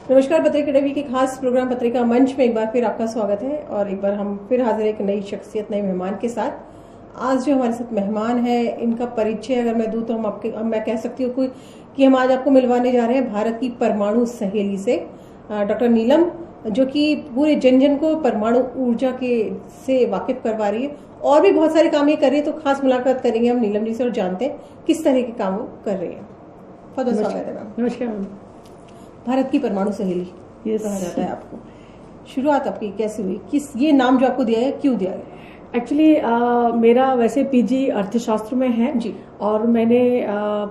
नमस्कार। पत्रिका टीवी के खास प्रोग्राम पत्रिका मंच में एक बार फिर आपका स्वागत है और एक बार हम फिर हाजिर एक नई शख्सियत, नए मेहमान के साथ। आज जो हमारे साथ मेहमान है, इनका परिचय अगर मैं दूं तो मैं कह सकती हूँ कि हम आज आपको मिलवाने जा रहे हैं भारत की परमाणु सहेली से डॉक्टर नीलम, जो कि पूरे जन जन को परमाणु ऊर्जा से वाकिफ करवा रही है और भी बहुत सारे काम ये कर रही है। तो खास मुलाकात करेंगे हम नीलम जी से और जानते हैं किस तरह के काम वो कर रही है। बहुत बहुत स्वागत है मैम। नमस्कार मैम। भारत की परमाणु सहेली ये कहा जाता है आपको। शुरुआत आपकी कैसे हुई? ये नाम जो आपको दिया है क्यों दिया है? एक्चुअली मेरा वैसे पीजी अर्थशास्त्र में है जी, और मैंने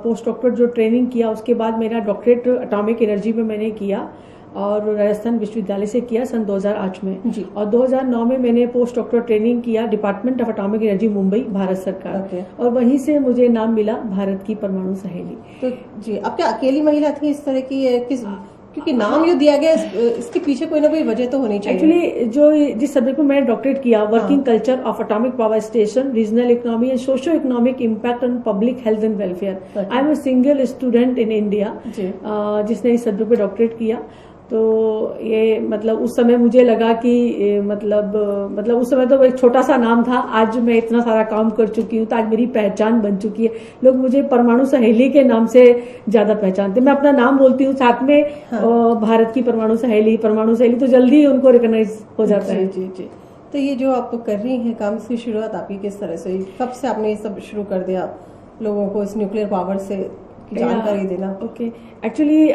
पोस्ट डॉक्टरेट जो ट्रेनिंग किया उसके बाद मेरा डॉक्टरेट एटॉमिक एनर्जी में मैंने किया और राजस्थान विश्वविद्यालय से किया सन 2008 में जी। और 2009 में मैंने पोस्ट डॉक्टरेट ट्रेनिंग किया department of atomic energy Mumbai, Bharat सरकार। ओके। और वहीं से मुझे नाम मिला भारत की परमाणु सहेली। तो जी, आप क्या अकेली महिला थी इस तरह की? क्योंकि नाम जो दिया गया इसके पीछे कोई ना कोई वजह तो होनी चाहिए। एक्चुअली जिस सब्जेक्ट में मैंने डॉक्टरेट किया, working culture of atomic power station, regional economy and socio economic impact on public health and welfare. I am a single student in India जिसने इस सब्जेक्ट पे डॉक्टरेट किया। तो ये मतलब उस समय मुझे लगा कि मतलब उस समय तो एक छोटा सा नाम था। आज मैं इतना सारा काम कर चुकी हूँ तो आज मेरी पहचान बन चुकी है। लोग मुझे परमाणु सहेली के नाम से ज्यादा पहचानते। मैं अपना नाम बोलती हूँ साथ में भारत की परमाणु सहेली तो जल्दी ही उनको रिकॉग्नाइज हो जाता है। जी जी। तो ये जो आप कर रही हैं काम, इसकी शुरुआत आपकी किस तरह से हुई? कब से आपने ये सब शुरू कर दिया लोगों को इस न्यूक्लियर पावर से जानकारी देना? ओके। एक्चुअली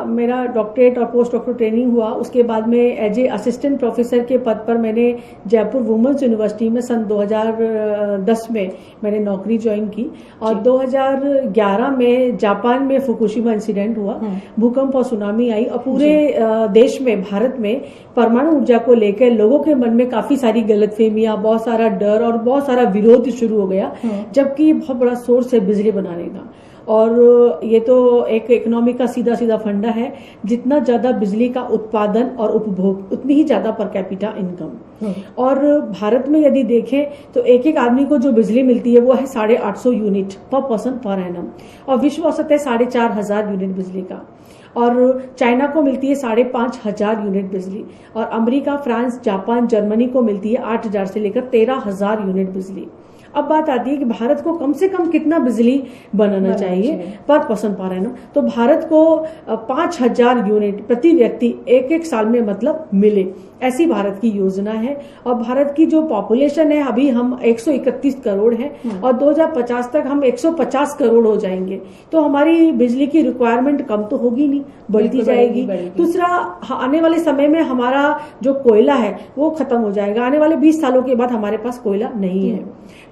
मेरा डॉक्टरेट और पोस्ट डॉक्टरेट ट्रेनिंग हुआ। उसके बाद में एज ए असिस्टेंट प्रोफेसर के पद पर मैंने जयपुर वुमेन्स यूनिवर्सिटी में सन 2010 में मैंने नौकरी ज्वाइन की और 2011 में जापान में फुकुशिमा इंसिडेंट हुआ, भूकंप और सुनामी आई और पूरे देश में, भारत में परमाणु ऊर्जा को लेकर लोगों के मन में काफी सारी गलतफहमियां, बहुत सारा डर और बहुत सारा विरोध शुरू हो गया, जबकि बहुत बड़ा सोर्स है बिजली बनाने का। और ये तो एक इकोनॉमी का सीधा सीधा फंडा है, जितना ज्यादा बिजली का उत्पादन और उपभोग उतनी ही ज्यादा पर कैपिटा इनकम। और भारत में यदि देखें तो एक एक आदमी को जो बिजली मिलती है वो है 850 यूनिट पर पर्सन पर एनम और विश्व औसत है 4500 यूनिट बिजली का। और चाइना को मिलती है 5500 यूनिट बिजली और अमेरिका, फ्रांस, जापान, जर्मनी को मिलती है 8000 से लेकर 13000 यूनिट बिजली। अब बात आती है कि भारत को कम से कम कितना बिजली बनाना चाहिए पर पर्सन पर एनम। तो भारत को 5000 यूनिट प्रति व्यक्ति एक साल में मतलब मिले, ऐसी भारत की योजना है। और भारत की जो पॉपुलेशन है अभी हम 131 करोड़ है और 2050 तक हम 150 करोड़ हो जाएंगे। तो हमारी बिजली की रिक्वायरमेंट कम तो होगी नहीं, बढ़ती जाएगी। दूसरा, आने वाले समय में हमारा जो कोयला है वो खत्म हो जाएगा। आने वाले 20 सालों के बाद हमारे पास कोयला नहीं है।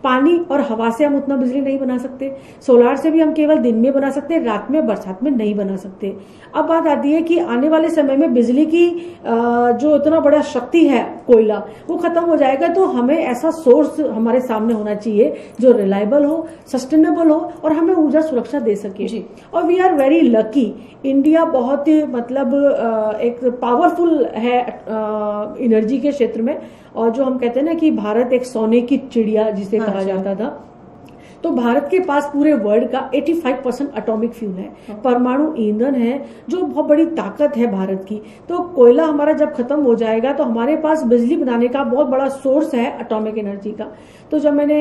पानी और हवा से हम उतना बिजली नहीं बना सकते। सोलार से भी हम केवल दिन में बना सकते हैं, रात में, बरसात में नहीं बना सकते। अब बात आती है कि आने वाले समय में बिजली की जो इतना बड़ा शक्ति है कोयला, वो खत्म हो जाएगा। तो हमें ऐसा सोर्स हमारे सामने होना चाहिए जो रिलायबल हो, सस्टेनेबल हो और हमें ऊर्जा सुरक्षा दे सके। और we are very lucky. India बहुत ही मतलब एक पावरफुल है एनर्जी के क्षेत्र में। और जो हम कहते हैं ना कि भारत एक सोने की चिड़िया जिसे कहा जाता था, तो भारत के पास पूरे वर्ल्ड का 85% एटॉमिक फ्यूल है, परमाणु ईंधन है, जो बहुत बड़ी ताकत है भारत की। तो कोयला हमारा जब खत्म हो जाएगा तो हमारे पास बिजली बनाने का बहुत बड़ा सोर्स है एटॉमिक एनर्जी का। तो जब मैंने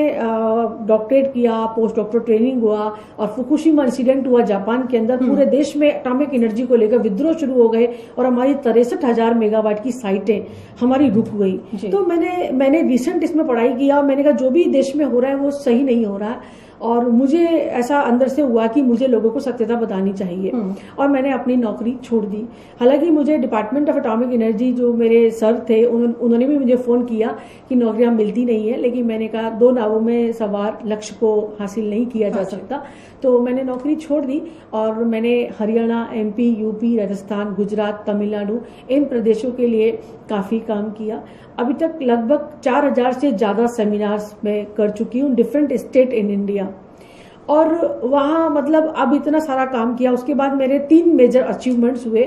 डॉक्टरेट किया, पोस्ट डॉक्टरेट ट्रेनिंग हुआ और फुकुशिमा इंसिडेंट हुआ जापान के अंदर, पूरे देश में एटॉमिक एनर्जी को लेकर विद्रोह शुरू हो गए और हमारी 63,000 मेगावाट की साइटें हमारी रुक गई। तो मैंने रिसेंट इसमें पढ़ाई किया और मैंने कहा जो भी देश में हो रहा है वो सही नहीं हो रहा है और मुझे ऐसा अंदर से हुआ कि मुझे लोगों को सत्यता बतानी चाहिए और मैंने अपनी नौकरी छोड़ दी। हालांकि मुझे डिपार्टमेंट ऑफ एटॉमिक एनर्जी जो मेरे सर थे उन्होंने भी मुझे फोन किया कि नौकरियां मिलती नहीं है, लेकिन मैंने कहा 2 नावों में सवार लक्ष्य को हासिल नहीं किया जा सकता। तो मैंने नौकरी छोड़ दी और मैंने हरियाणा, MP, UP, राजस्थान, गुजरात, तमिलनाडु इन प्रदेशों के लिए काफी काम किया। अभी तक लगभग 4000 से ज्यादा सेमिनार्स में कर चुकी हूँ, डिफरेंट स्टेट इन इंडिया। और वहाँ मतलब अब इतना सारा काम किया। उसके बाद मेरे 3 मेजर अचीवमेंट्स हुए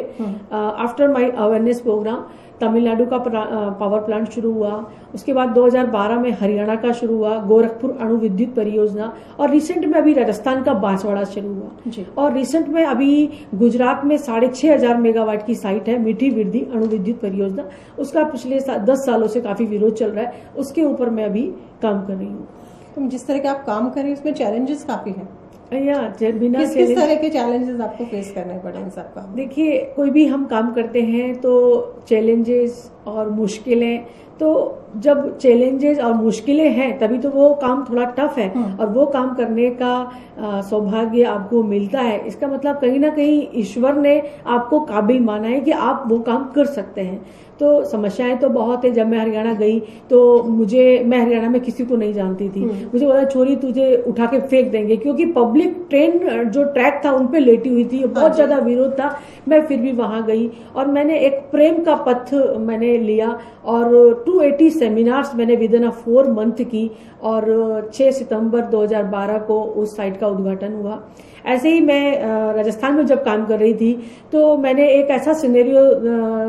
after my awareness programme. Tamil Nadu का पावर प्लांट शुरू हुआ, उसके बाद 2012 में हरियाणा का शुरू हुआ, गोरखपुर अणु विद्युत परियोजना, और रिसेंट में अभी राजस्थान का बांसवाड़ा शुरू हुआ, और रिसेंट में अभी गुजरात में 6,500 मेगावाट की साइट है मीठी विरधि अणु विद्युत परियोजना। उसका पिछले 10 सालों से काफी विरोध चल रहा है, उसके ऊपर मैं अभी काम कर रही हूँ। तो जिस तरह के आप काम कर रहे हैं उसमें चैलेंजेस काफी हैं। बिना किस तरह के चैलेंजेस आपको फेस करने पड़े इन सब काम? देखिए, कोई भी हम काम करते हैं तो चैलेंजेस और मुश्किलें, तो जब चैलेंजेस और मुश्किलें हैं तभी तो वो काम थोड़ा टफ है, और वो काम करने का सौभाग्य आपको मिलता है। इसका मतलब कहीं ना कहीं ईश्वर ने आपको काबिल माना है कि आप वो काम कर सकते हैं। तो समस्याएं तो बहुत है। जब मैं हरियाणा गई तो मैं हरियाणा में किसी को नहीं जानती थी, मुझे बोला छोरी तुझे उठा के फेंक देंगे, क्योंकि पब्लिक ट्रेन जो ट्रैक था उन पे लेटी हुई थी, बहुत ज्यादा विरोध था। मैं फिर भी वहां गई और मैंने एक प्रेम का पथ मैंने लिया, और 280 सेमिनार्स मैंने विद इन 4 मंथ की, और 6 सितंबर 2012 को उस साइट का उद्घाटन हुआ। ऐसे ही मैं राजस्थान में जब काम कर रही थी तो मैंने एक ऐसा सिनेरियो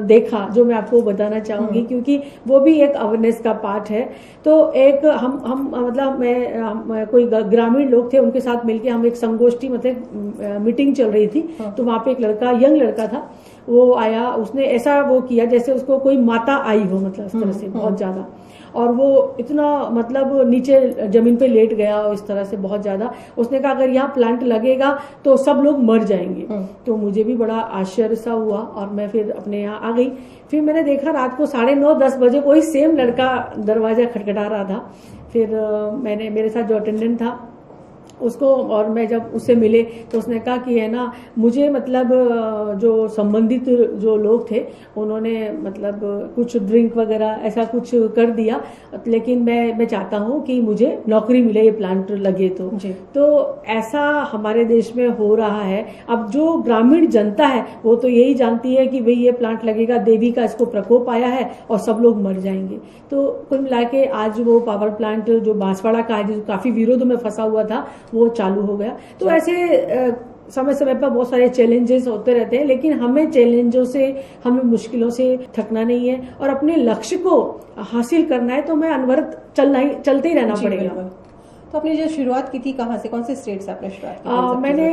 देखा जो मैं आपको बताना चाहूंगी, क्योंकि वो भी एक अवेयरनेस का पार्ट है। तो एक हम मतलब मैं कोई ग्रामीण लोग थे, उनके साथ मिलके हम एक संगोष्ठी मतलब मीटिंग चल रही थी। तो वहां पे एक यंग लड़का था, वो आया, उसने ऐसा वो किया जैसे उसको कोई माता आई हो, मतलब इस तरह से बहुत ज्यादा, और वो इतना मतलब नीचे जमीन पे लेट गया और इस तरह से बहुत ज्यादा। उसने कहा अगर यहाँ प्लांट लगेगा तो सब लोग मर जाएंगे। तो मुझे भी बड़ा आश्चर्य सा हुआ, और मैं फिर अपने यहाँ आ गई। फिर मैंने देखा रात को 9:30-10 बजे वही सेम लड़का दरवाजा खटखटा रहा था। फिर मेरे साथ जो अटेंडेंट था उसको, और मैं जब उससे मिले तो उसने कहा कि है ना, मुझे मतलब जो संबंधित जो लोग थे उन्होंने मतलब कुछ ड्रिंक वगैरह ऐसा कुछ कर दिया, लेकिन मैं चाहता हूँ कि मुझे नौकरी मिले, ये प्लांट लगे तो ऐसा हमारे देश में हो रहा है। अब जो ग्रामीण जनता है वो तो यही जानती है कि भाई ये प्लांट लगेगा, देवी का इसको प्रकोप आया है और सब लोग मर जाएंगे। तो कुल मिला के आज वो पावर प्लांट जो बांसवाड़ा का है, जो काफी विरोध में फंसा हुआ था, वो चालू हो गया। तो ऐसे समय समय पर बहुत सारे चैलेंजेस होते रहते हैं, लेकिन हमें चैलेंजों से, हमें मुश्किलों से थकना नहीं है, और अपने लक्ष्य को हासिल करना है तो हमें अनवरत चलते ही रहना पड़ेगा। तो आपने जो शुरुआत की थी कहाँ से, कौन से स्टेट से आपने शुरुआत की? मैंने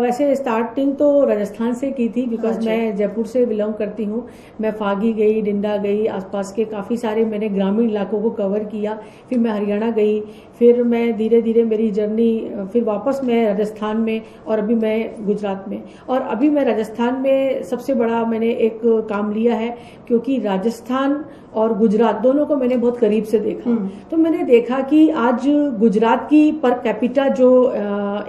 वैसे स्टार्टिंग तो राजस्थान से की थी, बिकॉज मैं जयपुर से बिलोंग करती हूँ। मैं फागी गई, डिंडा गई, आसपास के काफ़ी सारे मैंने ग्रामीण इलाकों को कवर किया। फिर मैं हरियाणा गई, फिर मैं धीरे धीरे मेरी जर्नी, फिर वापस मैं राजस्थान में, और अभी मैं गुजरात में। और अभी मैं राजस्थान में सबसे बड़ा मैंने एक काम लिया है, क्योंकि राजस्थान और गुजरात दोनों को मैंने बहुत करीब से देखा। तो मैंने देखा कि आज गुजरात की पर कैपिटा जो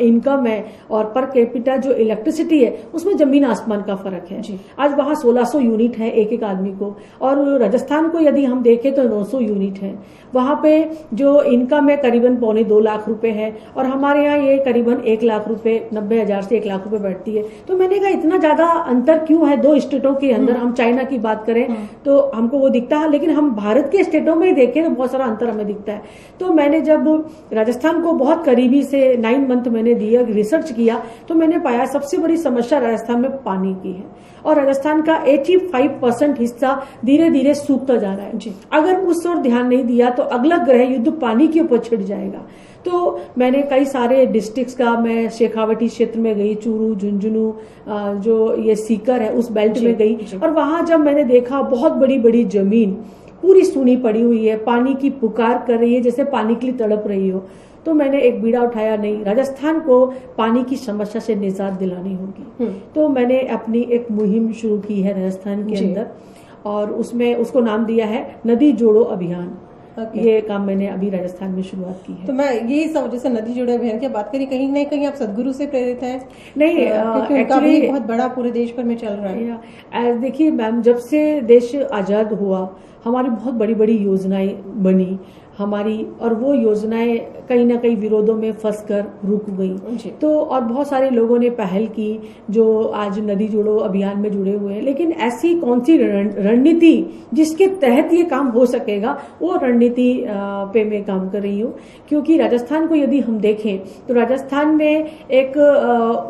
इनकम है और पर कैपिटा जो इलेक्ट्रिसिटी है, उसमें जमीन आसमान का फर्क है। आज वहाँ 1600 यूनिट है एक आदमी को, और राजस्थान को यदि हम देखें तो 900 यूनिट है। वहाँ पे जो इनकम है करीबन 2.25 लाख रुपए है, और हमारे यहाँ ये करीबन 1 लाख रुपए, 90,000 से 1 लाख रुपए बैठती है। तो मैंने कहा इतना ज्यादा अंतर क्यों है दो स्टेटों के अंदर? हम चाइना की बात करें तो हमको वो दिखता है, लेकिन हम भारत के स्टेटों में देखें तो बहुत सारा अंतर हमें दिखता है। तो मैंने जब राजस्थान को बहुत करीबी से 9 मंथ मैंने दिया, रिसर्च किया, तो मैंने पाया सबसे बड़ी समस्या राजस्थान में पानी की है, और राजस्थान का 85% हिस्सा धीरे धीरे सूखता जा रहा है। अगर उस ओर ध्यान नहीं दिया तो अगला गृह युद्ध पानी के ऊपर छिड़ जाएगा। तो मैंने कई सारे डिस्ट्रिक्ट्स का, मैं शेखावटी क्षेत्र में गई, चूरू, झुंझुनू, जो ये सीकर है उस बेल्ट में गई, और वहां जब मैंने देखा बहुत बड़ी बड़ी जमीन पूरी सूनी पड़ी हुई है, पानी की पुकार कर रही है, जैसे पानी के लिए तड़प रही हो। तो मैंने एक बीड़ा उठाया, नहीं, राजस्थान को पानी की समस्या से निजात दिलानी होगी। तो मैंने अपनी एक मुहिम शुरू की है राजस्थान के अंदर, और उसमें उसको नाम दिया है नदी जोड़ो अभियान। ये काम मैंने अभी राजस्थान में शुरुआत की है। तो मैं यही सब, जैसे नदी जोड़ो अभियान की बात करी, कहीं ना कहीं आप सदगुरु से प्रेरित हैं? नहीं, क्योंकि उनका भी बहुत बड़ा पूरे देश भर में चल रहा है। देखिए मैम, जब से देश आजाद हुआ हमारी बहुत बड़ी बड़ी योजनाएं बनी। हमारी, और वो योजनाएं कहीं ना कहीं विरोधों में फंसकर रुक गई। तो और बहुत सारे लोगों ने पहल की जो आज नदी जोड़ो अभियान में जुड़े हुए हैं, लेकिन ऐसी कौन सी रणनीति जिसके तहत ये काम हो सकेगा, वो रणनीति पे मैं काम कर रही हूँ। क्योंकि राजस्थान को यदि हम देखें तो राजस्थान में एक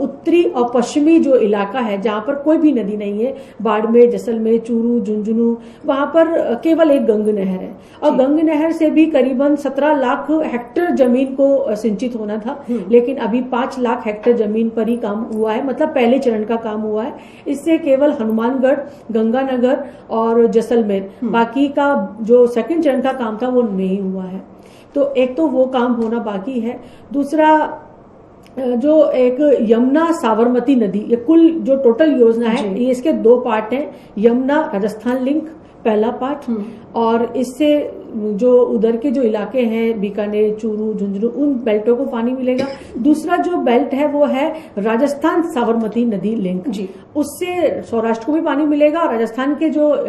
उत्तरी और पश्चिमी जो इलाका है जहां पर कोई भी नदी नहीं है, बाड़मेर, जैसलमेर, चूरू, झुंझुनू, वहां पर केवल एक गंग नहर है, और गंग नहर से भी करीबन 17 लाख हेक्टेयर जमीन को सिंचित होना था, लेकिन अभी 5 लाख हेक्टेयर जमीन पर ही काम हुआ है, मतलब पहले चरण का काम हुआ है। इससे केवल हनुमानगढ़, गंगानगर और जैसलमेर, बाकी का जो सेकंड चरण का काम था वो नहीं हुआ है। तो एक तो वो काम होना बाकी है। दूसरा, जो एक यमुना साबरमती नदी, ये कुल जो टोटल योजना है, ये इसके 2 पार्ट हैं। यमुना राजस्थान लिंक पहला पार्ट, और इससे जो उधर के जो इलाके हैं बीकानेर, चूरू, झुंझुनू, उन बेल्टों को पानी मिलेगा। दूसरा जो बेल्ट है वो है राजस्थान साबरमती नदी लिंक, उससे सौराष्ट्र को भी पानी मिलेगा, और राजस्थान के जो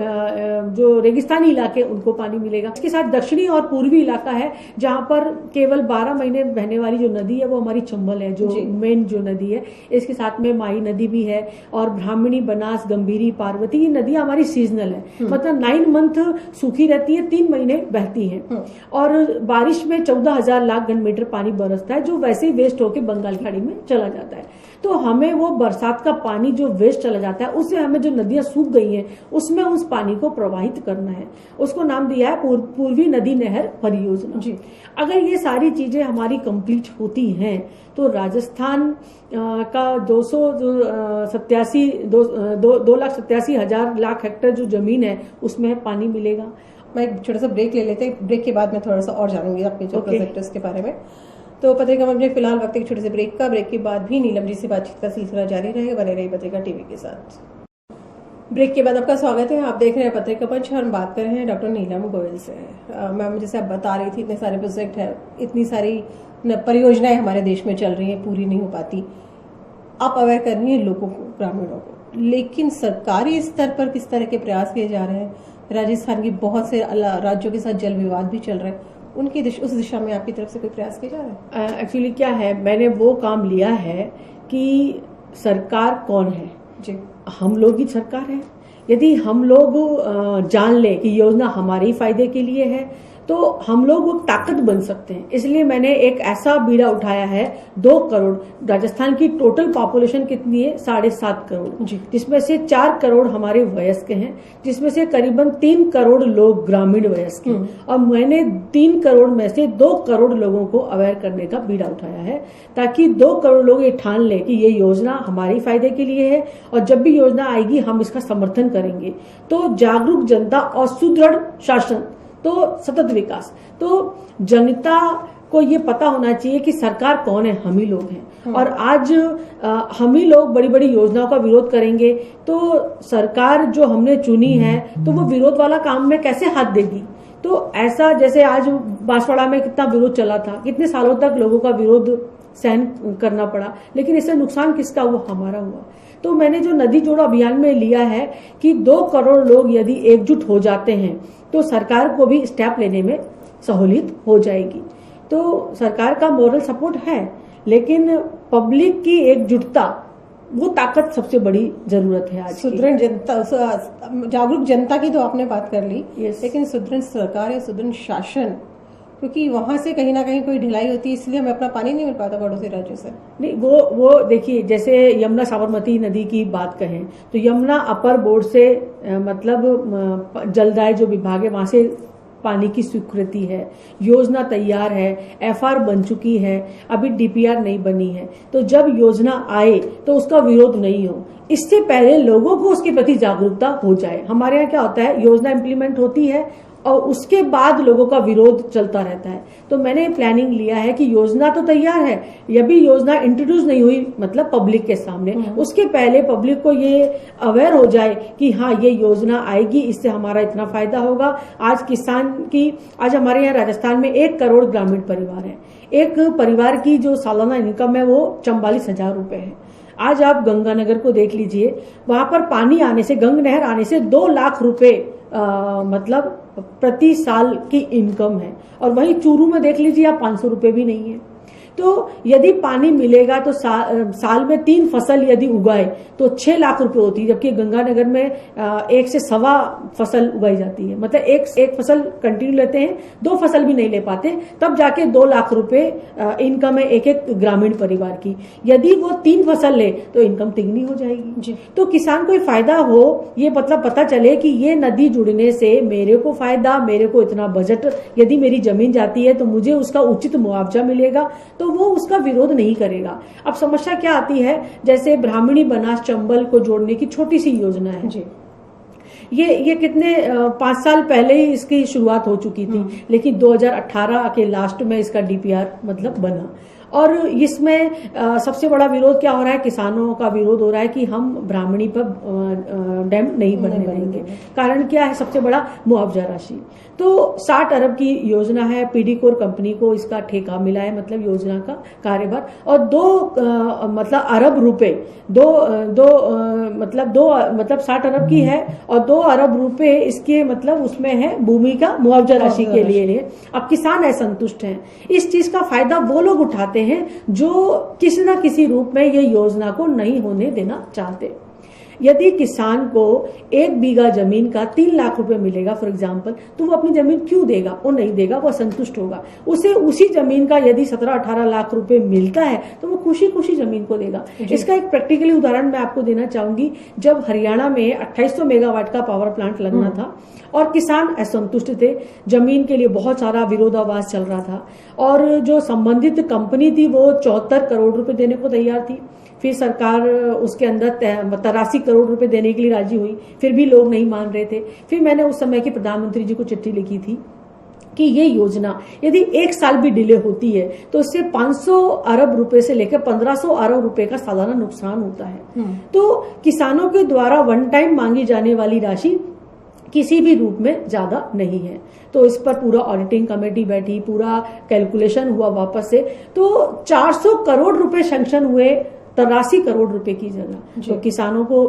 रेगिस्तानी इलाके उनको पानी मिलेगा। इसके साथ दक्षिणी और पूर्वी इलाका है जहां पर केवल 12 महीने बहने वाली जो नदी है वो हमारी चंबल है, जो मेन जो नदी है। इसके साथ में माई नदी भी है, और ब्राह्मणी, बनास, गंभीरी, पार्वती, ये नदियां हमारी सीजनल है, मतलब 9 मंथ सूखी रहती है, 3 महीने बहती हैं, और बारिश में 14,000 लाख घन मीटर पानी बरसता है, जो वैसे ही वेस्ट होकर बंगाल की खाड़ी में चला जाता है। तो हमें वो बरसात का पानी जो वेस्ट चला जाता है, उससे हमें जो नदियां सूख गई हैं उसमें उस पानी को प्रवाहित करना है। उसको नाम दिया है पूर्वी नदी नहर परियोजना। अगर ये सारी चीजें हमारी कंप्लीट होती हैं तो राजस्थान का 2,87,000 लाख हेक्टेयर जो जमीन है उसमें पानी मिलेगा। मैं एक छोटा सा ब्रेक ले लेते हैं, ब्रेक के बाद मैं थोड़ा सा और जानूंगी आपके जो प्रोजेक्ट्स के बारे में। तो पत्रिका में अपने फिलहाल वक्त एक छोटे से ब्रेक का, ब्रेक के बाद भी नीलम जी से बातचीत का सिलसिला जारी रहेगा। बने रही पत्रिका टीवी के साथ। ब्रेक के बाद आपका स्वागत है, आप देख रहे हैं पत्रिका पंच, और हम बात कर रहे हैं डॉक्टर नीलम गोयल से। मैम, जैसे आप बता रही थी, इतने सारे प्रोजेक्ट है, इतनी सारी परियोजनाएं हमारे देश में चल रही है, पूरी नहीं हो पाती। आप अवेयर कर रही है लोगों को, ग्रामीणों को, लेकिन सरकारी स्तर पर किस तरह के प्रयास किए जा रहे हैं? राजस्थान की बहुत से राज्यों के साथ जल विवाद भी चल रहे हैं, उनकी उस दिशा में आपकी तरफ से कोई प्रयास किए जा रहे हैं? एक्चुअली क्या है, मैंने वो काम लिया है कि सरकार कौन है जी, हम लोग ही सरकार है। यदि हम लोग जान ले कि योजना हमारे ही फायदे के लिए है तो हम लोग वो ताकत बन सकते हैं। इसलिए मैंने एक ऐसा बीड़ा उठाया है, 2 करोड़, राजस्थान की टोटल पॉपुलेशन कितनी है? 7.5 करोड़, जिसमें से 4 करोड़ हमारे वयस्क हैं, जिसमें से करीबन 3 करोड़ लोग ग्रामीण वयस्क हैं, और मैंने 3 करोड़ में से 2 करोड़ लोगों को अवेयर करने का बीड़ा उठाया है, ताकि 2 करोड़ लोग ये ठान ले कि ये योजना हमारे फायदे के लिए है, और जब भी योजना आएगी हम इसका समर्थन करेंगे। तो जागरूक जनता और सुदृढ़ शासन, तो सतत विकास। तो जनता को ये पता होना चाहिए कि सरकार कौन है, हम ही लोग हैं। और आज हम ही लोग बड़ी बड़ी योजनाओं का विरोध करेंगे तो सरकार जो हमने चुनी है तो वो विरोध वाला काम में कैसे हाथ देगी? तो ऐसा, जैसे आज बांसवाड़ा में कितना विरोध चला था, कितने सालों तक लोगों का विरोध सहन करना पड़ा, लेकिन इससे नुकसान किसका हुआ? हमारा हुआ। तो मैंने जो नदी जोड़ो अभियान में लिया है कि 2 करोड़ लोग यदि एकजुट हो जाते हैं तो सरकार को भी स्टेप लेने में सहूलियत हो जाएगी। तो सरकार का मोरल सपोर्ट है, लेकिन पब्लिक की एकजुटता, वो ताकत सबसे बड़ी जरूरत है आज। सुदृढ़ जनता, जागरूक जनता की तो आपने बात कर ली, लेकिन सुदृढ़ सरकार या सुदृढ़ शासन, क्योंकि वहां से कहीं ना कहीं कोई ढिलाई होती है, इसलिए हमें अपना पानी नहीं मिल पाता पड़ोसी राज्यों से। नहीं, वो देखिए, जैसे यमुना साबरमती नदी की बात कहें तो यमुना अपर बोर्ड से मतलब जलदाय जो विभाग है वहां से पानी की स्वीकृति है, योजना तैयार है, एफआर बन चुकी है, अभी डीपीआर नहीं बनी है। तो जब योजना आए तो उसका विरोध नहीं हो, इससे पहले लोगों को उसके प्रति जागरूकता हो जाए। हमारे यहाँ क्या होता है, योजना इम्प्लीमेंट होती है और उसके बाद लोगों का विरोध चलता रहता है। तो मैंने प्लानिंग लिया है कि योजना तो तैयार है, ये भी योजना इंट्रोड्यूस नहीं हुई मतलब पब्लिक के सामने, उसके पहले पब्लिक को ये अवेयर हो जाए कि हाँ ये योजना आएगी, इससे हमारा इतना फायदा होगा। आज किसान की, आज हमारे यहाँ राजस्थान में 1 करोड़ ग्रामीण परिवार है। एक परिवार की जो सालाना इनकम है वो 44,000 रुपए है। आज आप गंगानगर को देख लीजिए, वहां पर पानी आने से, गंग नहर आने से 2 लाख रुपए मतलब प्रति साल की इनकम है। और वहीं चूरू में देख लीजिए आप 500 रुपए भी नहीं है। तो यदि पानी मिलेगा तो साल में 3 फसल यदि उगाए तो 6 लाख रुपए होती है, जबकि गंगानगर में 1 से सवा फसल उगाई जाती है। मतलब एक फसल कंटिन्यू लेते हैं, 2 फसल भी नहीं ले पाते, तब जाके 2 लाख रुपए इनकम है एक एक ग्रामीण परिवार की। यदि वो 3 फसल ले तो इनकम तिगनी हो जाएगी। तो किसान को फायदा हो, ये मतलब पता चले कि ये नदी जुड़ने से मेरे को फायदा, मेरे को इतना बजट, यदि मेरी जमीन जाती है तो मुझे उसका उचित मुआवजा मिलेगा, तो वो उसका विरोध नहीं करेगा। अब समस्या क्या आती है, जैसे ब्राह्मणी बनास चंबल को जोड़ने की छोटी सी योजना है जी। ये कितने 5 साल पहले ही इसकी शुरुआत हो चुकी थी, लेकिन 2018 के लास्ट में इसका डीपीआर मतलब बना। और इसमें सबसे बड़ा विरोध क्या हो रहा है, किसानों का विरोध हो रहा है कि हम ब्राह्मणी पर डैम नहीं बनने देंगे। कारण क्या है, सबसे बड़ा मुआवजा राशि। तो 60 अरब की योजना है, पीडी कोर कंपनी को इसका ठेका मिला है, मतलब योजना का कार्यभार। और 2 मतलब अरब रुपए, मतलब 60 अरब की है और 2 अरब रुपए इसके मतलब उसमें है भूमि का मुआवजा राशि के लिए। अब किसान असंतुष्ट हैं, इस चीज का फायदा वो लोग उठाते हैं जो किसी न किसी रूप में ये योजना को नहीं होने देना चाहते। यदि किसान को 1 बीघा जमीन का 3 लाख रुपए मिलेगा फॉर एग्जाम्पल, तो वो अपनी जमीन क्यों देगा? वो नहीं देगा, वो असंतुष्ट होगा। उसे उसी जमीन का यदि 17-18 लाख रुपए मिलता है तो वो खुशी खुशी जमीन को देगा। इसका एक प्रैक्टिकली उदाहरण मैं आपको देना चाहूंगी। जब हरियाणा में 2800 मेगावाट का पावर प्लांट लगना था और किसान असंतुष्ट थे, जमीन के लिए बहुत सारा विरोधाभास चल रहा था, और जो संबंधित कंपनी थी वो 74 करोड़ रुपए देने को तैयार थी। फिर सरकार उसके अंदर 83 करोड़ रुपए देने के लिए राजी हुई, फिर भी लोग नहीं मान रहे थे। फिर मैंने उस समय के प्रधानमंत्री जी को चिट्ठी लिखी थी कि ये योजना यदि 1 साल भी डिले होती है तो इससे 500 अरब रुपए से लेकर 1500 अरब रुपए का सालाना नुकसान होता है। तो किसानों के द्वारा वन टाइम मांगी जाने वाली राशि किसी भी रूप में ज्यादा नहीं है। तो इस पर पूरा ऑडिटिंग कमेटी बैठी, पूरा कैलकुलेशन हुआ वापस से, तो 400 करोड़ रुपए सैंक्शन हुए 83 करोड़ रुपए की जगह। तो किसानों को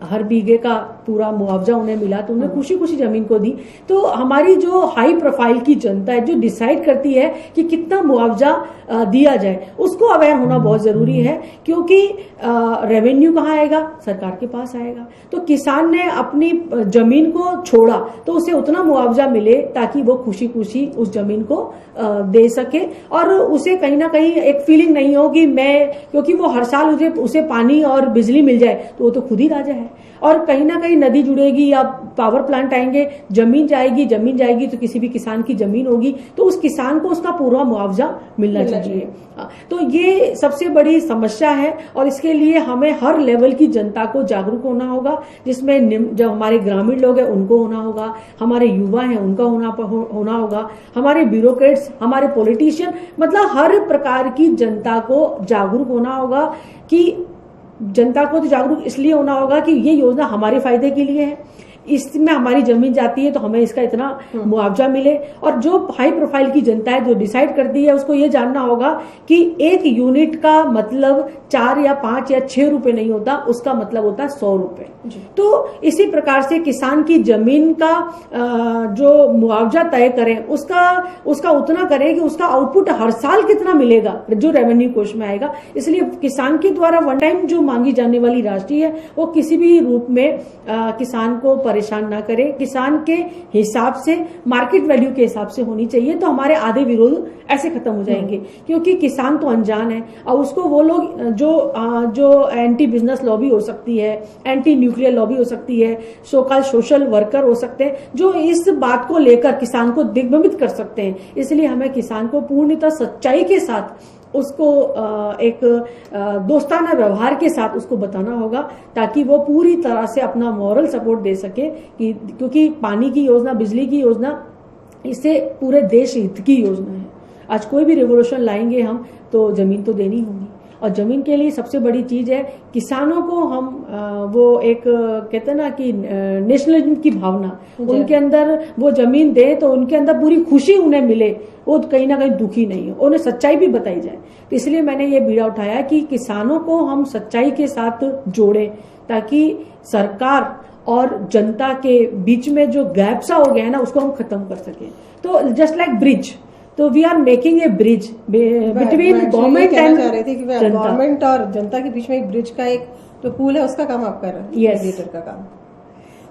हर बीघे का पूरा मुआवजा उन्हें मिला, तो उन्हें खुशी खुशी जमीन को दी। तो हमारी जो हाई प्रोफाइल की जनता है, जो डिसाइड करती है कि कितना मुआवजा दिया जाए, उसको अवेयर होना बहुत जरूरी है, क्योंकि रेवेन्यू कहाँ आएगा? सरकार के पास आएगा। तो किसान ने अपनी जमीन को छोड़ा तो उसे उतना मुआवजा मिले ताकि वो खुशी खुशी उस जमीन को दे सके, और उसे कहीं ना कहीं एक फीलिंग नहीं हो कि मैं, क्योंकि वो हर साल उसे पानी और बिजली मिल जाए तो वो तो खुद ही राजा है। और कहीं ना कहीं नदी जुड़ेगी या पावर प्लांट आएंगे, जमीन जाएगी तो किसी भी किसान की जमीन होगी, तो उस किसान को उसका पूरा मुआवजा मिलना चाहिए। तो ये सबसे बड़ी समस्या है, और इसके लिए हमें हर लेवल की जनता को जागरूक होना होगा, जिसमें जो हमारे ग्रामीण लोग हैं उनको होना होगा, हमारे युवा हैं उनका होना होगा, हमारे ब्यूरोक्रेट्स, हमारे पॉलिटिशियन, मतलब हर प्रकार की जनता को जागरूक होना होगा। कि जनता को तो जागरूक इसलिए होना होगा कि ये योजना हमारे फायदे के लिए है, इसमें हमारी जमीन जाती है तो हमें इसका इतना मुआवजा मिले। और जो हाई प्रोफाइल की जनता है, जो डिसाइड करती है, उसको ये जानना होगा कि 1 यूनिट का मतलब 4 या 5 या 6 रुपए नहीं होता, उसका मतलब होता है 100 रुपए। तो इसी प्रकार से किसान की जमीन का जो मुआवजा तय करें, उसका उतना करें कि उसका आउटपुट हर साल कितना मिलेगा, जो रेवेन्यू कोष में आएगा। इसलिए किसान के द्वारा वन टाइम जो मांगी जाने वाली राशि है वो किसी भी रूप में किसान को परेशान ना करे, किसान के हिसाब से, मार्केट वैल्यू के हिसाब से होनी चाहिए। तो हमारे आधे विरोध ऐसे खत्म हो जाएंगे, क्योंकि किसान तो अनजान है, और उसको वो लोग जो एंटी बिजनेस लॉबी हो सकती है, एंटी न्यूक्लियर लॉबी हो सकती है, सोशल वर्कर हो सकते हैं, जो इस बात को लेकर किसान को दिग्भ्रमित कर सकते हैं। इसलिए हमें किसान को पूर्णतः सच्चाई के साथ, उसको एक दोस्ताना व्यवहार के साथ उसको बताना होगा, ताकि वो पूरी तरह से अपना मॉरल सपोर्ट दे सके। क्योंकि पानी की योजना, बिजली की योजना, इससे पूरे देश हित की योजना है। आज कोई भी रिवोल्यूशन लाएंगे हम तो जमीन तो देनी होगी, और जमीन के लिए सबसे बड़ी चीज है किसानों को हम वो एक कहते हैं ना कि नेशनलिज्म की भावना उनके अंदर, वो जमीन दे तो उनके अंदर पूरी खुशी उन्हें मिले, वो कहीं ना कहीं दुखी नहीं हो, उन्हें सच्चाई भी बताई जाए। तो इसलिए मैंने ये बीड़ा उठाया कि किसानों को हम सच्चाई के साथ जोड़ें, ताकि सरकार और जनता के बीच में जो गैप सा हो गया है ना, उसको हम खत्म कर सके। तो जस्ट लाइक ब्रिज, तो we are making a bridge between government and जनता। गवर्नमेंट और जनता के बीच में एक ब्रिज का एक जो पुल है उसका काम आप कर रहे हैं, Yes. मीडिएटर का काम।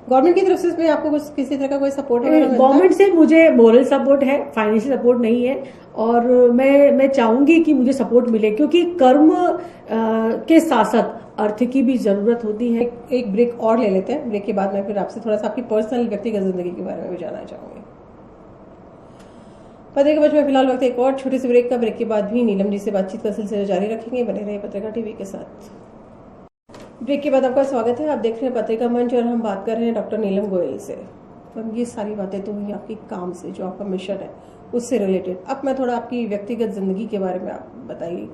गवर्नमेंट की तरफ से इसमें आपको कुछ किसी तरह का कोई सपोर्ट है? गवर्नमेंट से मुझे मोरल सपोर्ट है, फाइनेंशियल सपोर्ट नहीं है, और मैं चाहूंगी कि मुझे सपोर्ट मिले, क्योंकि कर्म के साथ साथ अर्थ की भी जरूरत होती है। एक ब्रेक और ले लेते हैं, ब्रेक के बाद मैं फिर आपसे थोड़ा सा आपकी पर्सनल व्यक्तिगत जिंदगी के बारे में भी जानना चाहूंगी। पत्रिका मंच में फिलहाल वक्त एक और छोटे से ब्रेक का। ब्रेक के बाद भी नीलम जी से बातचीत का सिलसिला जारी रखेंगे, बने रहे पत्रिका टीवी के साथ। ब्रेक के बाद आपका स्वागत है, आप देख रहे हैं पत्रिका मंच और हम बात कर रहे हैं डॉक्टर नीलम गोयल से। अब ये सारी बातें तो हुई आपके काम से, जो आपका मिशन है उससे रिलेटेड। अब मैं थोड़ा आपकी व्यक्तिगत जिंदगी के बारे में आप बताइए।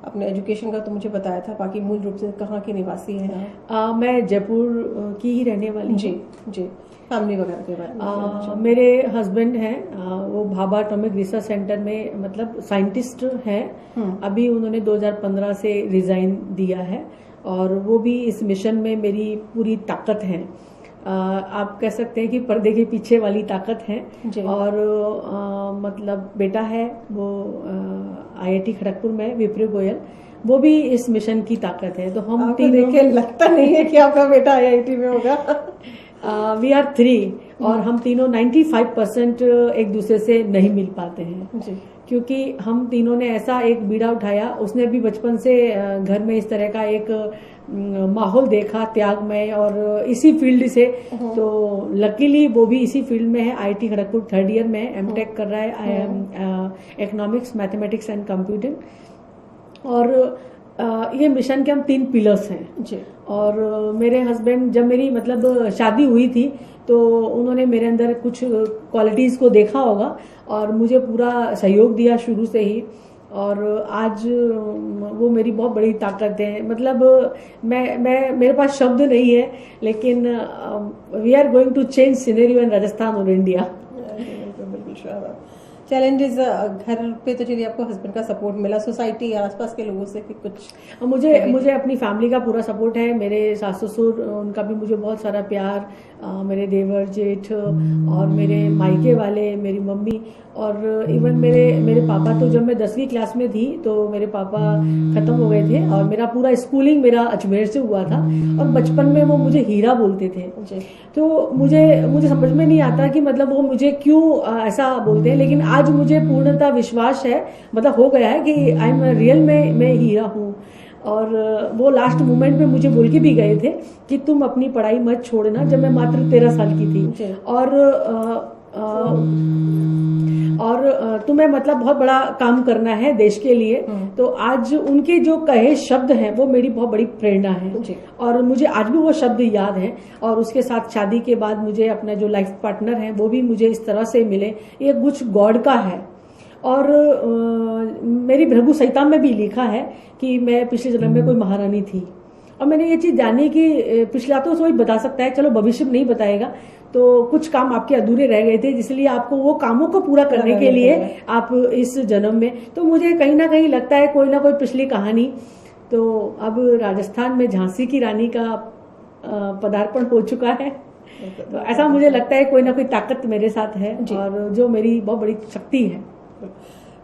अपने एजुकेशन का तो मुझे बताया था, बाकी मूल रूप से कहाँ की निवासी हैं? मैं जयपुर की ही रहने वाली जी जी। फैमिली वगैरह के बारे में? मेरे हस्बैंड हैं, वो भाभा एटॉमिक रिसर्च सेंटर में मतलब साइंटिस्ट हैं। अभी उन्होंने 2015 से रिजाइन दिया है, और वो भी इस मिशन में मेरी पूरी ताकत है। आप कह सकते हैं कि पर्दे के पीछे वाली ताकत है। और मतलब बेटा है वो IIT खड़गपुर में, विप्र गोयल, वो भी इस मिशन की ताकत है। तो हम तीनों, देख के लगता नहीं है कि आपका बेटा IIT में होगा। वी आर 3, और हम तीनों 95% एक दूसरे से नहीं मिल पाते हैं जी। क्योंकि हम तीनों ने ऐसा एक बीड़ा उठाया। उसने भी बचपन से घर में इस तरह का एक माहौल देखा त्यागमय, और इसी फील्ड से, तो लकीली वो भी इसी फील्ड में है। IIT खड़गपुर 3rd ईयर में MTech कर रहा है, इकोनॉमिक्स, मैथमेटिक्स एंड कंप्यूटिंग। और ये मिशन के हम 3 पिलर्स हैं जी। और मेरे हस्बैंड, जब मेरी मतलब शादी हुई थी, तो उन्होंने मेरे अंदर कुछ क्वालिटीज को देखा होगा और मुझे पूरा सहयोग दिया शुरू से ही, और आज वो मेरी बहुत बड़ी ताकत है। मतलब मैं मेरे पास शब्द नहीं है, लेकिन we are going to change scenario in Rajasthan और इंडिया। बिल्कुल श्योर। चैलेंजेस घर पे तो चलिए आपको हस्बैंड का सपोर्ट मिला, सोसाइटी या आसपास के लोगों से कुछ? मुझे अपनी फैमिली का पूरा सपोर्ट है। मेरे सास ससुर, उनका भी मुझे बहुत सारा प्यार, मेरे देवर जेठ और मेरे मायके वाले, मेरी मम्मी, और इवन मेरे पापा। तो जब मैं 10वीं क्लास में थी तो मेरे पापा खत्म हो गए थे, और मेरा पूरा स्कूलिंग मेरा अजमेर से हुआ था, और बचपन में वो मुझे हीरा बोलते थे। तो मुझे समझ में नहीं आता कि मतलब वो मुझे क्यों ऐसा बोलते हैं, लेकिन आज मुझे पूर्णतः विश्वास है, मतलब हो गया है कि आई एम रियल में मैं हीरा हूँ। और वो लास्ट मोमेंट में मुझे बोल के भी गए थे कि तुम अपनी पढ़ाई मत छोड़ना, जब मैं मात्र 13 साल की थी, और तुम्हें मतलब बहुत बड़ा काम करना है देश के लिए। तो आज उनके जो कहे शब्द हैं वो मेरी बहुत बड़ी प्रेरणा है, और मुझे आज भी वो शब्द याद हैं। और उसके साथ शादी के बाद मुझे अपना जो लाइफ पार्टनर है वो भी मुझे इस तरह से मिले, ये कुछ गॉड का है। और मेरी भृगु संहिता में भी लिखा है कि मैं पिछले जन्म में कोई महारानी थी, और मैंने ये चीज जानी कि पिछला तो कोई बता सकता है, चलो भविष्य में नहीं बताएगा, तो कुछ काम आपके अधूरे रह गए थे, इसलिए आपको वो कामों को पूरा करने के लिए आप इस जन्म में। तो मुझे कहीं ना कहीं लगता है कोई ना कोई पिछली कहानी। तो अब राजस्थान में झांसी की रानी का पदार्पण हो चुका है, तो ऐसा मुझे लगता है कोई ना कोई ताकत मेरे साथ है, और जो मेरी बहुत बड़ी शक्ति है।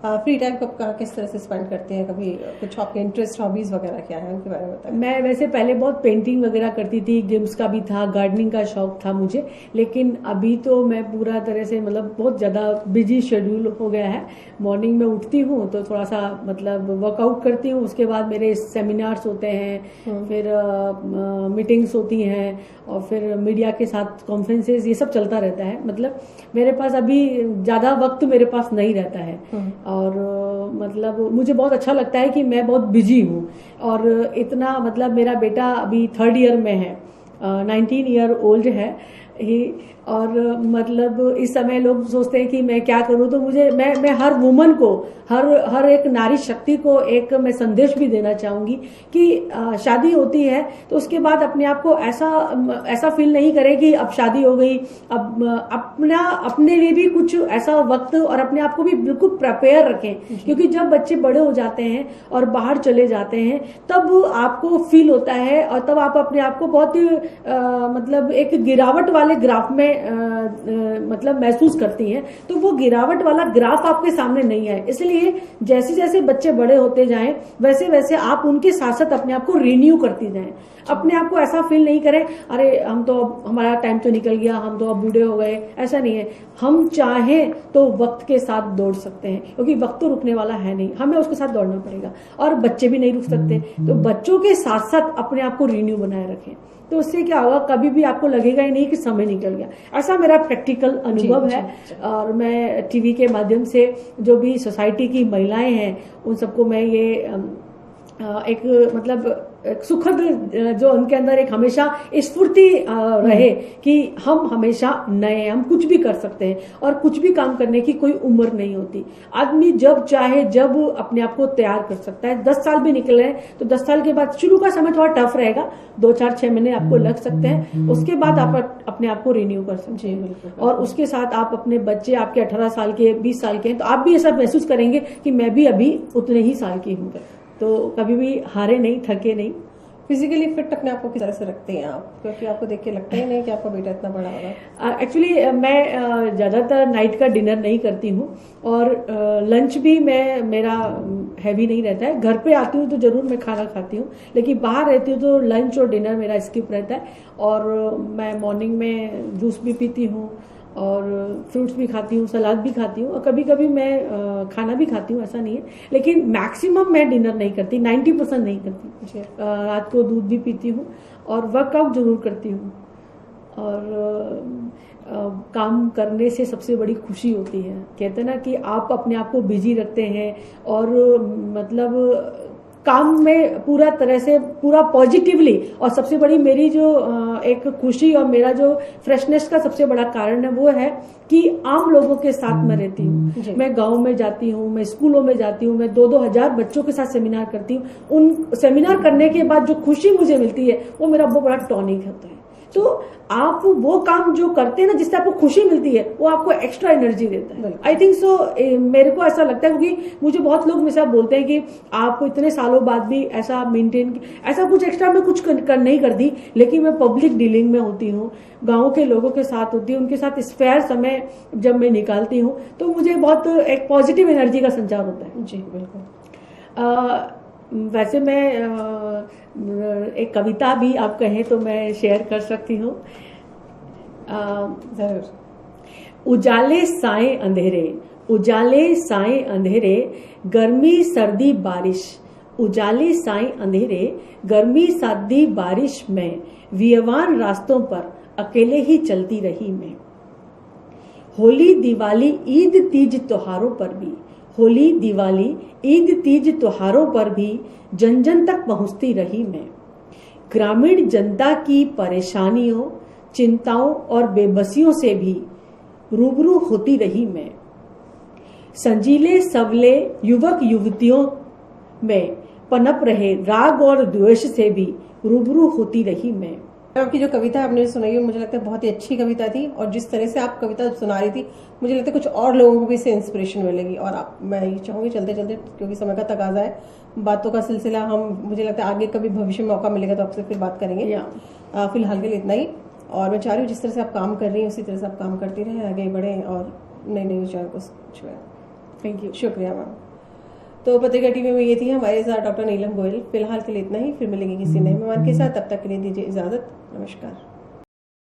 फ्री टाइम कब किस तरह से स्पेंड करते हैं? कभी कुछ आपके इंटरेस्ट, हॉबीज वगैरह क्या है, उनके बारे में बताएं। मैं वैसे पहले बहुत पेंटिंग वगैरह करती थी, गेम्स का भी था, गार्डनिंग का शौक था मुझे, लेकिन अभी तो मैं पूरा तरह से मतलब बहुत ज़्यादा बिजी शेड्यूल हो गया है। मॉर्निंग में उठती हूँ तो थोड़ा सा मतलब वर्कआउट करती हूँ, उसके बाद मेरे सेमिनार्स होते हैं, फिर मीटिंग्स होती हैं, और फिर मीडिया के साथ कॉन्फ्रेंसेस, ये सब चलता रहता है। मतलब मेरे पास अभी ज़्यादा वक्त मेरे पास नहीं रहता है, और मतलब मुझे बहुत अच्छा लगता है कि मैं बहुत बिजी हूँ। और इतना मतलब मेरा बेटा अभी 3rd ईयर में है, 19 ईयर ओल्ड है, ही। और मतलब इस समय लोग सोचते हैं कि मैं क्या करूं, तो मुझे मैं हर वुमन को, हर एक नारी शक्ति को एक मैं संदेश भी देना चाहूंगी कि शादी होती है तो उसके बाद अपने आप को ऐसा फील नहीं करें कि अब शादी हो गई, अब अपने लिए भी कुछ ऐसा वक्त और अपने आप को भी बिल्कुल प्रिपेयर रखें, क्योंकि जब बच्चे बड़े हो जाते हैं और बाहर चले जाते हैं तब आपको फील होता है और तब आप अपने आप को बहुत मतलब एक गिरावट वाले ग्राफ में मतलब महसूस करती हैं। तो वो गिरावट वाला ग्राफ आपके सामने नहीं है, इसलिए जैसे जैसे बच्चे बड़े होते जाएं वैसे वैसे आप उनके साथ साथ अपने आप को रिन्यू करती जाएं। अपने आप को ऐसा फील नहीं करें अरे हम तो अब हमारा टाइम तो निकल गया, हम तो अब बूढ़े हो गए, ऐसा नहीं है। हम चाहें तो वक्त के साथ दौड़ सकते हैं, क्योंकि वक्त तो रुकने वाला है नहीं, हमें उसके साथ दौड़ना पड़ेगा। और बच्चे भी नहीं रुक सकते, तो बच्चों के साथ साथ अपने आप को रिन्यू बनाए रखें, तो उससे क्या होगा, कभी भी आपको लगेगा ही नहीं कि समय निकल गया। ऐसा मेरा प्रैक्टिकल अनुभव है। और मैं टीवी के माध्यम से जो भी सोसाइटी की महिलाएं हैं उन सबको मैं ये एक मतलब एक सुखद जो उनके अंदर एक हमेशा स्फूर्ति रहे कि हम हमेशा नए, हम कुछ भी कर सकते हैं और कुछ भी काम करने की कोई उम्र नहीं होती। आदमी जब चाहे जब अपने आप को तैयार कर सकता है। 10 साल भी निकल रहे हैं तो 10 साल के बाद शुरू का समय थोड़ा टफ रहेगा, 2-4-6 महीने आपको लग सकते हैं, उसके बाद आप अपने आप को रिन्यू कर सकते हैं। और उसके साथ आप अपने बच्चे आपके 18 साल के 20 साल के हैं तो आप भी ऐसा महसूस करेंगे कि मैं भी अभी उतने ही साल की हूँ। तो कभी भी हारे नहीं, थके नहीं। फिजिकली फिट अपने आप को किस तरह से रखते हैं आप, क्योंकि आपको देख के लगता ही नहीं कि आपका बेटा इतना बड़ा होगा? एक्चुअली मैं ज़्यादातर नाइट का डिनर नहीं करती हूँ और लंच भी मेरा हैवी नहीं रहता है। घर पे आती हूँ तो जरूर मैं खाना खाती हूँ, लेकिन बाहर रहती हूँ तो लंच और डिनर मेरा स्किप रहता है। और मैं मॉर्निंग में जूस भी पीती हूँ और फ्रूट्स भी खाती हूँ, सलाद भी खाती हूँ और कभी कभी मैं खाना भी खाती हूँ, ऐसा नहीं है। लेकिन मैक्सिमम मैं डिनर नहीं करती, 90% नहीं करती। रात को दूध भी पीती हूँ और वर्कआउट जरूर करती हूँ। और काम करने से सबसे बड़ी खुशी होती है। कहते हैं ना कि आप अपने आप को बिजी रखते हैं और मतलब काम में पूरा तरह से पूरा पॉजिटिवली। और सबसे बड़ी मेरी जो एक खुशी और मेरा जो फ्रेशनेस का सबसे बड़ा कारण है वो है कि आम लोगों के साथ मैं रहती हूँ। मैं गांव में जाती हूँ, मैं स्कूलों में जाती हूँ, मैं 2-2 हजार बच्चों के साथ सेमिनार करती हूँ। उन सेमिनार करने के बाद जो खुशी मुझे मिलती है वो मेरा बहुत बड़ा टॉनिक होता है। तो आप वो काम जो करते हैं ना जिससे आपको खुशी मिलती है वो आपको एक्स्ट्रा एनर्जी देता है। आई थिंक सो, मेरे को ऐसा लगता है, क्योंकि मुझे बहुत लोग मुझसे बोलते हैं कि आप इतने सालों बाद भी ऐसा मेंटेन, ऐसा कुछ एक्स्ट्रा मैं कुछ नहीं करती, लेकिन मैं पब्लिक डीलिंग में होती हूँ, गाँव के लोगों के साथ होती हूँ, उनके साथ स्पेयर समय जब मैं निकालती हूँ तो मुझे बहुत एक पॉजिटिव एनर्जी का संचार होता है। जी बिल्कुल। वैसे मैं एक कविता भी आप कहें तो मैं शेयर कर सकती हूँ। जरूर। उजाले साए अंधेरे, उजाले साए अंधेरे, गर्मी सर्दी बारिश, उजाले साए अंधेरे, गर्मी सर्दी बारिश में वियवान रास्तों पर अकेले ही चलती रही मैं। होली दिवाली ईद तीज त्योहारों पर भी, होली दिवाली ईद तीज त्योहारों पर भी जन जन तक पहुंचती रही मैं। ग्रामीण जनता की परेशानियों, चिंताओं और बेबसियों से भी रूबरू होती रही मैं। संजीले सवले युवक युवतियों में पनप रहे राग और द्वेष से भी रूबरू होती रही मैं। आपकी जो कविता आपने सुनाई है मुझे लगता है बहुत ही अच्छी कविता थी, और जिस तरह से आप कविता सुना रही थी मुझे लगता है कुछ और लोगों को भी इससे इंस्पिरेशन मिलेगी। और आप, मैं ये चाहूंगी चलते चलते, क्योंकि समय का तकाजा है, बातों का सिलसिला हम, मुझे लगता है आगे कभी भविष्य में मौका मिलेगा तो आपसे फिर बात करेंगे। फिलहाल के लिए इतना ही। और मैं चाह रही हूँ जिस तरह से आप काम कर रही हैं उसी तरह से आप काम करती रहें, आगे बढ़ें और नई नई विचारों को छुएं। थैंक यू, शुक्रिया मैम। तो पत्रिका टीवी में ये थी हमारे साथ डॉक्टर नीलम गोयल। फिलहाल के लिए इतना ही, फिर मिलेंगे किसी नए मेहमान के साथ, तब तक के लिए दीजिए इजाजत। नमस्कार।